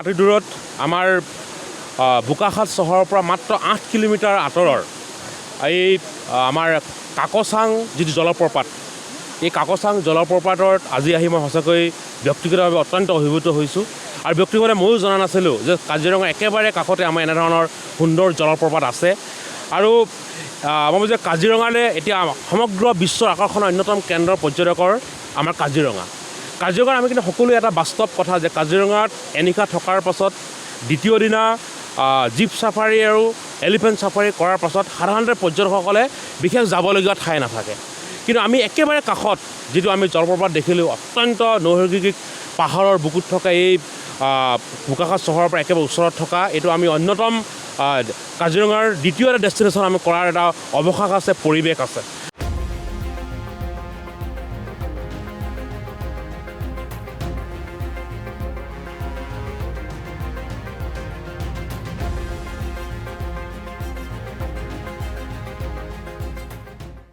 অতি দূৰত আমাৰ বোকাখাত চহৰৰ পৰা মাত্ৰ 8 কিলোমিটাৰ আঁতৰৰ এই আমাৰ কাকচাং যিটো জলপ্ৰপাত, এই কাকচাং জলপ্ৰপাতত আজি আহি মই সঁচাকৈ ব্যক্তিগতভাৱে অত্যন্ত অভিভূত হৈছোঁ। আৰু ব্যক্তিগতভাৱে ময়ো জনা নাছিলোঁ যে কাজিৰঙা একেবাৰে কাষতে আমাৰ এনেধৰণৰ সুন্দৰ জলপ্ৰপাত আছে। আৰু মই ভাবোঁ যে কাজিৰঙালৈ এতিয়া সমগ্ৰ বিশ্বৰ আকৰ্ষণৰ অন্যতম কেন্দ্ৰ পৰ্যটকৰ আমাৰ কাজিৰঙাত আমি কিন্তু সকলোৱে এটা বাস্তৱ কথা যে কাজিৰঙাত এনিশা থকাৰ পাছত দ্বিতীয় দিনা জীপ চাফাৰী আৰু এলিফেণ্ট চাফাৰী কৰাৰ পাছত সাধাৰণতে পৰ্যটকসকলে বিশেষ যাবলগীয়া ঠাই নাথাকে। কিন্তু আমি একেবাৰে কাষত যিটো আমি জলপ্ৰপাত দেখিলোঁ, অত্যন্ত নৈসৰ্গিক পাহাৰৰ বুকুত থকা এই বোকাখাত চহৰৰ পৰা একেবাৰে ওচৰত থকা এইটো আমি অন্যতম কাজিৰঙাৰ দ্বিতীয় এটা ডেষ্টিনেশ্যন আমি কৰাৰ এটা অৱকাশ আছে, পৰিৱেশ আছে।